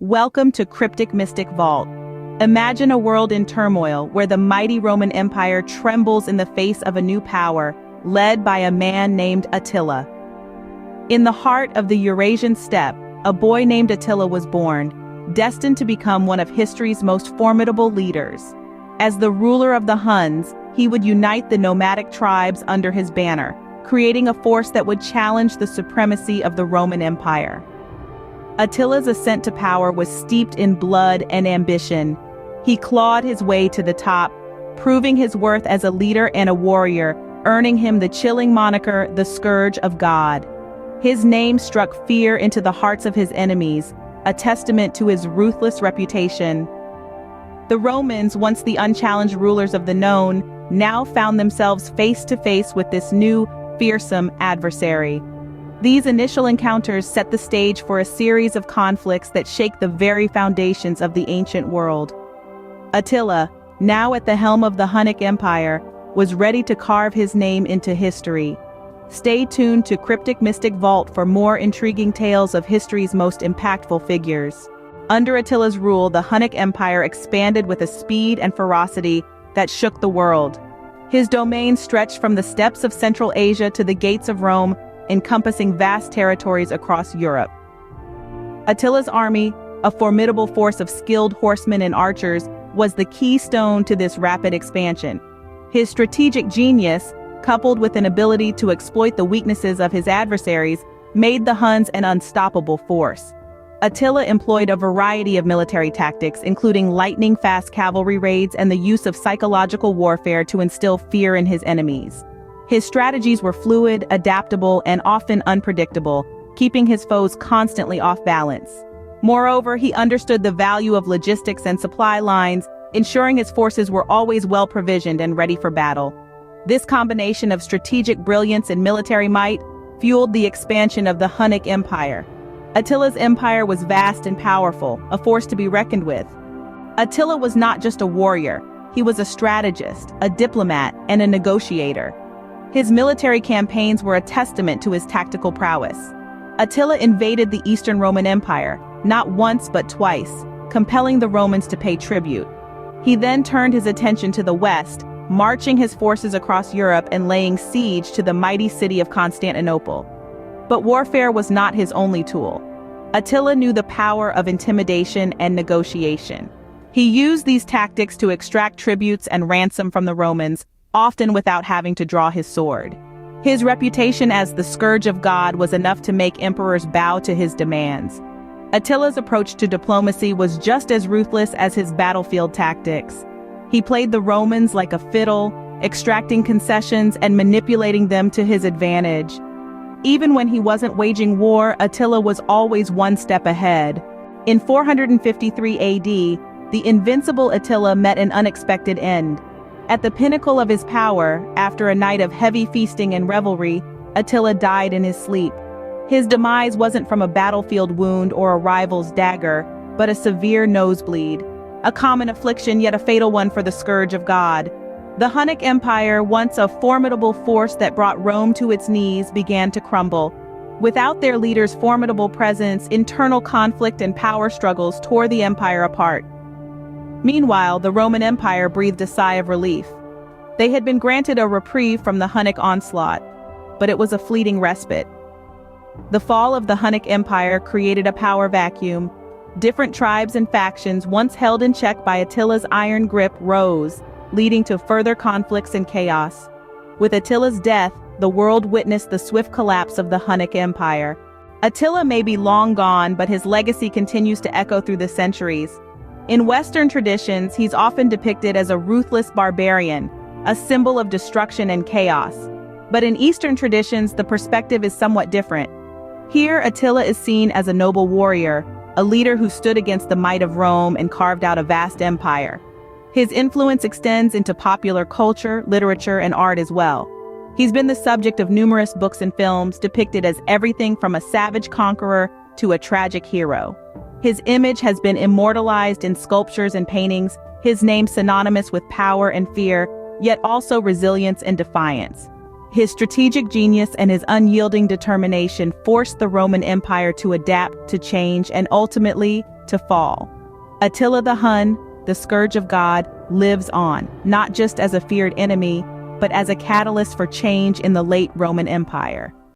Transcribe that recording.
Welcome to Cryptic Mystic Vault. Imagine a world in turmoil where the mighty Roman Empire trembles in the face of a new power, led by a man named Attila. In the heart of the Eurasian steppe, a boy named Attila was born, destined to become one of history's most formidable leaders. As the ruler of the Huns, he would unite the nomadic tribes under his banner, creating a force that would challenge the supremacy of the Roman Empire. Attila's ascent to power was steeped in blood and ambition. He clawed his way to the top, proving his worth as a leader and a warrior, earning him the chilling moniker, the Scourge of God. His name struck fear into the hearts of his enemies, a testament to his ruthless reputation. The Romans, once the unchallenged rulers of the known, now found themselves face to face with this new, fearsome adversary. These initial encounters set the stage for a series of conflicts that shake the very foundations of the ancient world. Attila, now at the helm of the Hunnic Empire, was ready to carve his name into history. Stay tuned to Cryptic Mystic Vault for more intriguing tales of history's most impactful figures. Under Attila's rule, the Hunnic Empire expanded with a speed and ferocity that shook the world. His domain stretched from the steppes of Central Asia to the gates of Rome, encompassing vast territories across Europe. Attila's army, a formidable force of skilled horsemen and archers, was the keystone to this rapid expansion. His strategic genius, coupled with an ability to exploit the weaknesses of his adversaries, made the Huns an unstoppable force. Attila employed a variety of military tactics, including lightning-fast cavalry raids and the use of psychological warfare to instill fear in his enemies. His strategies were fluid, adaptable, and often unpredictable, keeping his foes constantly off balance. Moreover, he understood the value of logistics and supply lines, ensuring his forces were always well-provisioned and ready for battle. This combination of strategic brilliance and military might fueled the expansion of the Hunnic Empire. Attila's empire was vast and powerful, a force to be reckoned with. Attila was not just a warrior, he was a strategist, a diplomat, and a negotiator. His military campaigns were a testament to his tactical prowess. Attila invaded the Eastern Roman Empire, not once but twice, compelling the Romans to pay tribute. He then turned his attention to the west, marching his forces across Europe and laying siege to the mighty city of Constantinople. But warfare was not his only tool. Attila knew the power of intimidation and negotiation. He used these tactics to extract tributes and ransom from the Romans, often without having to draw his sword. His reputation as the Scourge of God was enough to make emperors bow to his demands. Attila's approach to diplomacy was just as ruthless as his battlefield tactics. He played the Romans like a fiddle, extracting concessions and manipulating them to his advantage. Even when he wasn't waging war, Attila was always one step ahead. In 453 AD, the invincible Attila met an unexpected end. At the pinnacle of his power, after a night of heavy feasting and revelry, Attila died in his sleep. His demise wasn't from a battlefield wound or a rival's dagger, but a severe nosebleed. A common affliction, yet a fatal one for the Scourge of God. The Hunnic Empire, once a formidable force that brought Rome to its knees, began to crumble. Without their leader's formidable presence, internal conflict and power struggles tore the empire apart. Meanwhile, the Roman Empire breathed a sigh of relief. They had been granted a reprieve from the Hunnic onslaught, but it was a fleeting respite. The fall of the Hunnic Empire created a power vacuum. Different tribes and factions, once held in check by Attila's iron grip, rose, leading to further conflicts and chaos. With Attila's death, the world witnessed the swift collapse of the Hunnic Empire. Attila may be long gone, but his legacy continues to echo through the centuries. In Western traditions, he's often depicted as a ruthless barbarian, a symbol of destruction and chaos. But in Eastern traditions, the perspective is somewhat different. Here, Attila is seen as a noble warrior, a leader who stood against the might of Rome and carved out a vast empire. His influence extends into popular culture, literature, and art as well. He's been the subject of numerous books and films, depicted as everything from a savage conqueror to a tragic hero. His image has been immortalized in sculptures and paintings, his name synonymous with power and fear, yet also resilience and defiance. His strategic genius and his unyielding determination forced the Roman Empire to adapt, to change, and ultimately to fall. Attila the Hun, the Scourge of God, lives on, not just as a feared enemy, but as a catalyst for change in the late Roman Empire.